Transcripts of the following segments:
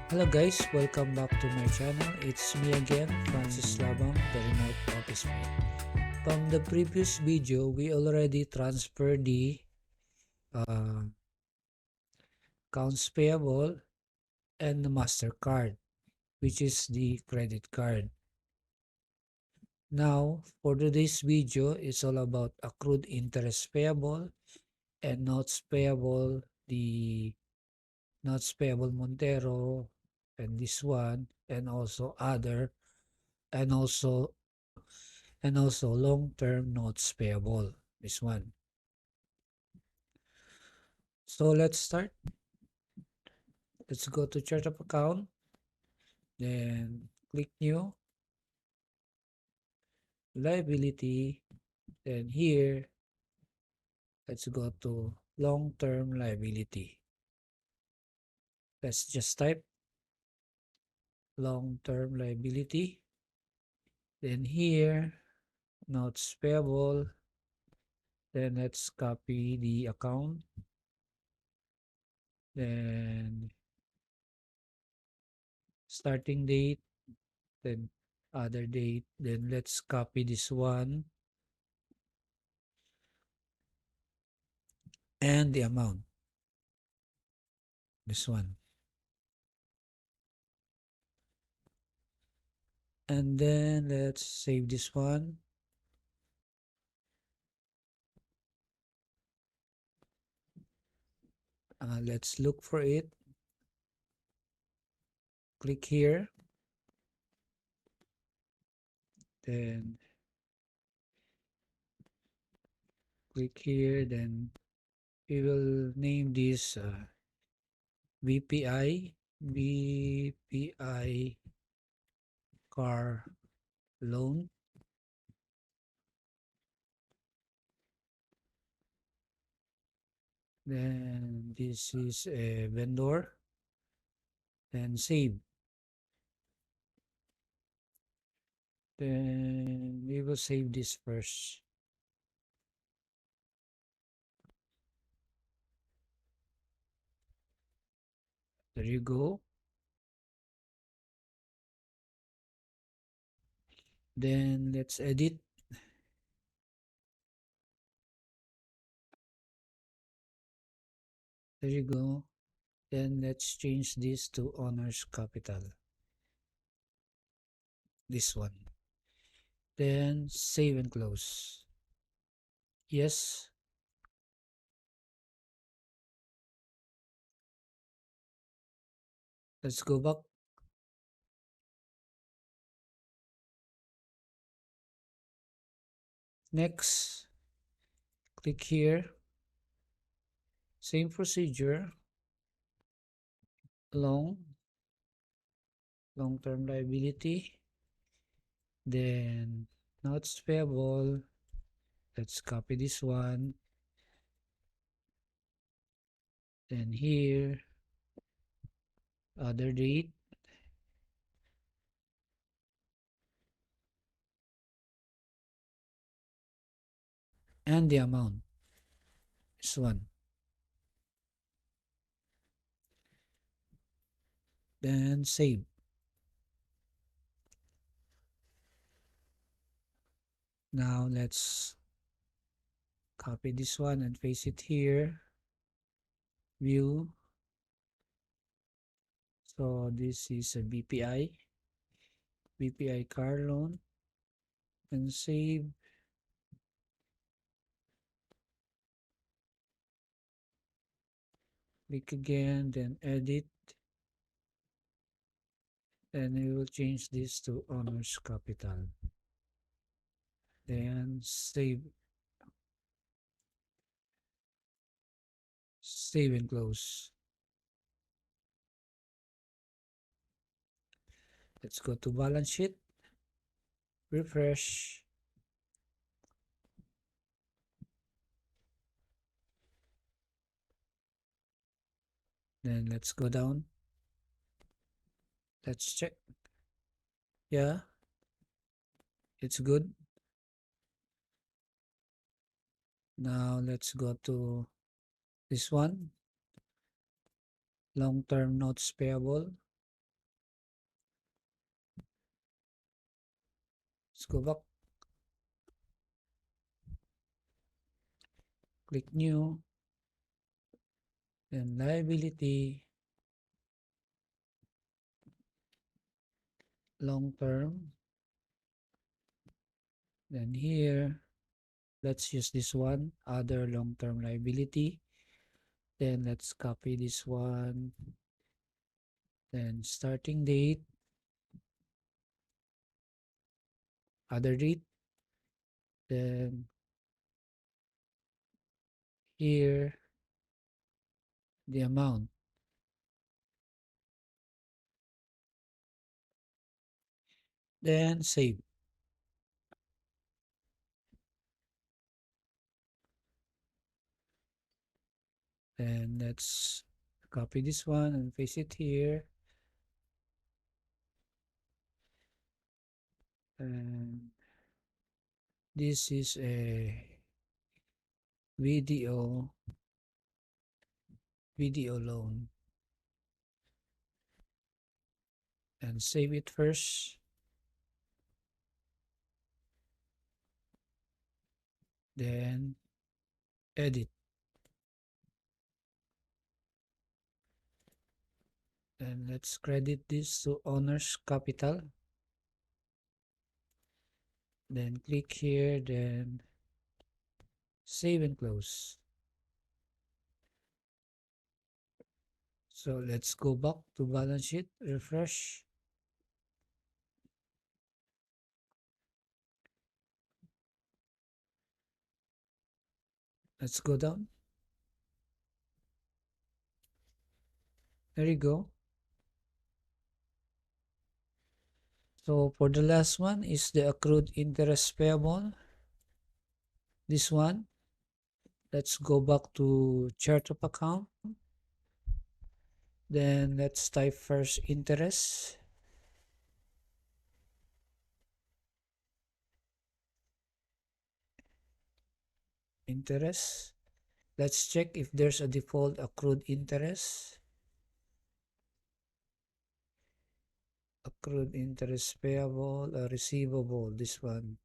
Hello guys, welcome back to my channel. It's me again, Labang, the remote office mate. From the previous video, we already transferred the accounts payable and the MasterCard, which is the credit card. Now, for today's video, it's all about accrued interest payable and notes payable, the notes payable Montero, and this one, and also other, and also long-term notes payable, this one. So let's start. Let's go to chart of account, then click new, liability, then here let's go to long-term liability. Let's just type long-term liability, then here notes payable, then let's copy the account, then starting date, then other date, then let's copy this one and the amount, this one, and then let's save this one. Let's look for it. Click here, then click here, then we will name this BPI car loan. Then this is a vendor, then save. Then we will save this first. There you go. Then let's edit. There you go. Then let's change this to owner's capital, this one. Then save and close. Yes. Let's go back. Next, click here. Same procedure. Long-term liability. Then notes payable. Let's copy this one. Then here, other date. And the amount, this one. Then save. Now let's copy this one and paste it here. View. So this is a BPI car loan, and save. Click again, then edit, and we will change this to owner's capital. Then save and close. Let's go to balance sheet, refresh. Then let's go down. Let's check. Yeah, It's good. Now let's go to this one, long-term notes payable. Let's go back, click new, then liability, long-term, then here, let's use this one, other long-term liability. Then let's copy this one, then starting date, other date, then here, the amount, then save. Then let's copy this one and paste it here. And this is a video loan, and save it first, then edit, and let's credit this to owner's capital, then click here, then save and close. So let's go back to balance sheet, refresh. Let's go down. There you go. So for the last one is the accrued interest payable. This one, let's go back to chart of account. Then let's type first interest. Interest. Let's check if there's a default accrued interest. Accrued interest payable, receivable. This one.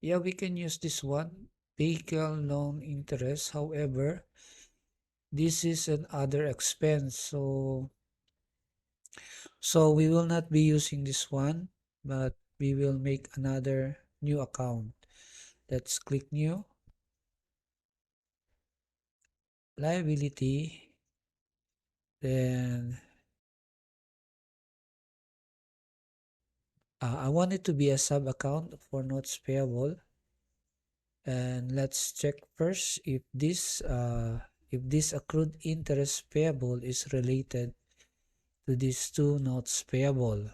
Yeah, we can use this one. Vehicle loan interest. However, this is an other expense. So we will not be using this one, but we will make another new account. Let's click new. Liability. Then I want it to be a sub account for notes payable. And let's check first if this accrued interest payable is related to these two notes payable.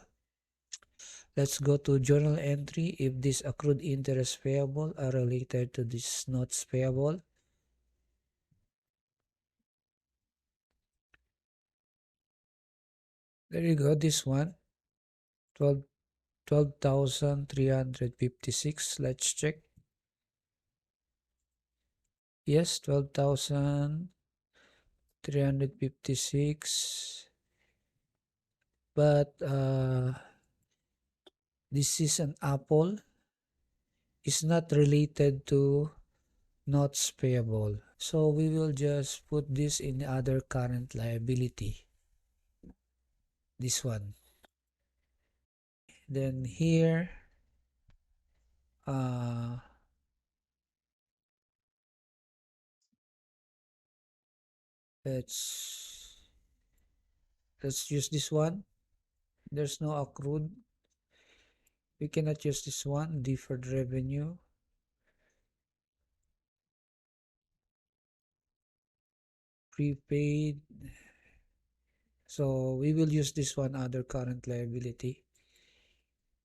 Let's go to journal entry if this accrued interest payable are related to this notes payable. There you go, this one, 12,356. Let's check. Yes, 12,356. But this is an Apple. Is not related to notes payable. So we will just put this in the other current liability. This one. Then here, let's use this one. There's no accrued. We cannot use this one. Deferred revenue. Prepaid. So we will use this one, other current liability.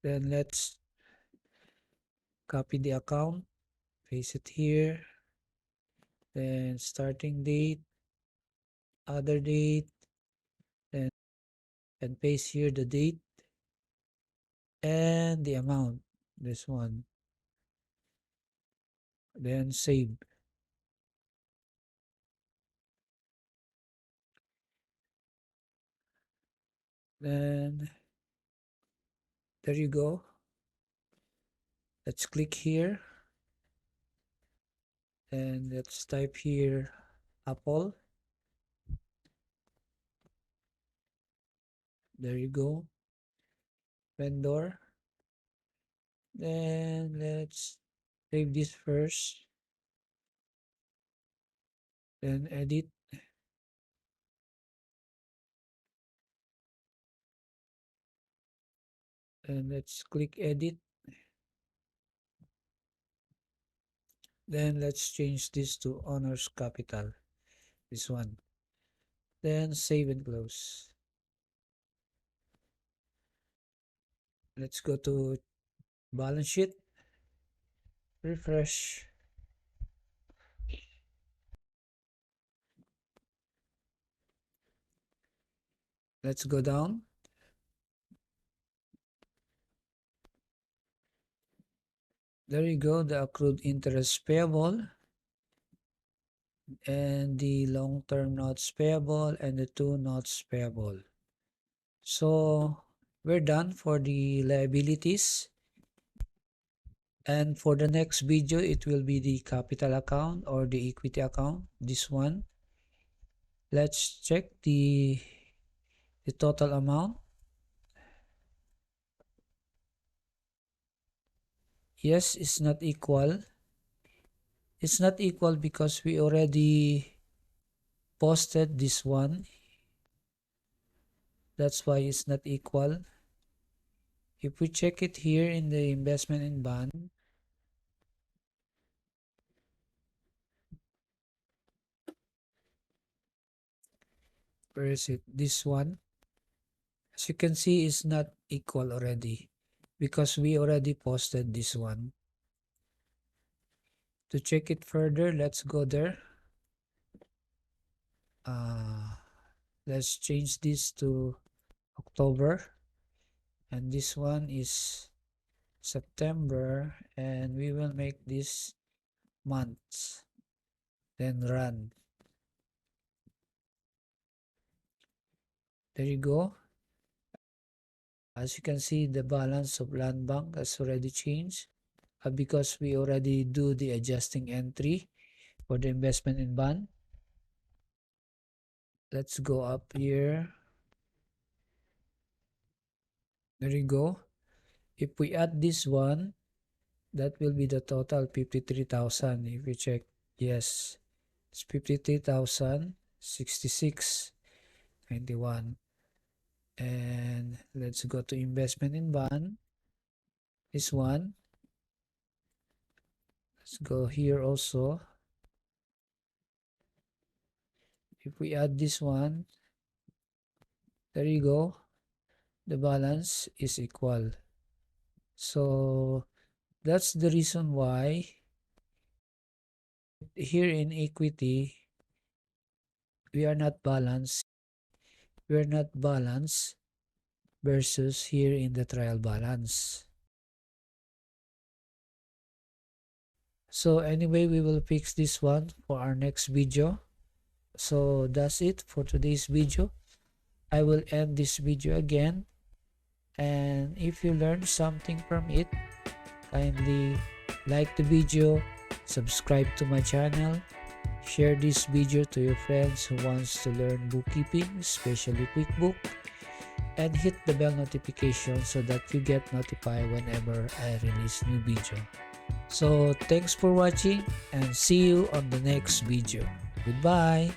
Then let's copy the account, paste it here. Then starting date, other date, then and paste here the date. and the amount, this one, then save. Then there you go. Let's click here and let's type here Apple. There you go. Vendor. Then let's save this first. Then edit. And let's click edit. Then let's change this to owner's capital. This one. Then save and close. Let's go to balance sheet. Refresh. Let's go down. There you go, the accrued interest payable and the long-term notes payable and the 2 notes payable. So we're done for the liabilities. And for the next video, it will be the capital account or the equity account, this one. Let's check the total amount. Yes, it's not equal. It's not equal because we already posted this one. That's why it's not equal. If we check it here in the investment in bond, where is it? This one. As you can see, it's not equal already because we already posted this one. To check it further, let's go there. Let's change this to October, and this one is September, and we will make this months. Then run. There you go. As you can see, the balance of land bank has already changed because we already do the adjusting entry for the investment in bond. Let's go up here. There you go. If we add this one, that will be the total 53,000. If you check, yes, it's 53,066.91. And let's go to investment in bond. This one. Let's go here also. If we add this one, there you go. The balance is equal. So that's the reason why here in equity, we are not balanced. We are not balanced versus here in the trial balance. So anyway, we will fix this one for our next video. So that's it for today's video. I will end this video again. And if you learned something from it, kindly like the video, subscribe to my channel, share this video to your friends who wants to learn bookkeeping, especially QuickBooks, and hit the bell notification so that you get notified whenever I release new video. So thanks for watching and see you on the next video. Goodbye.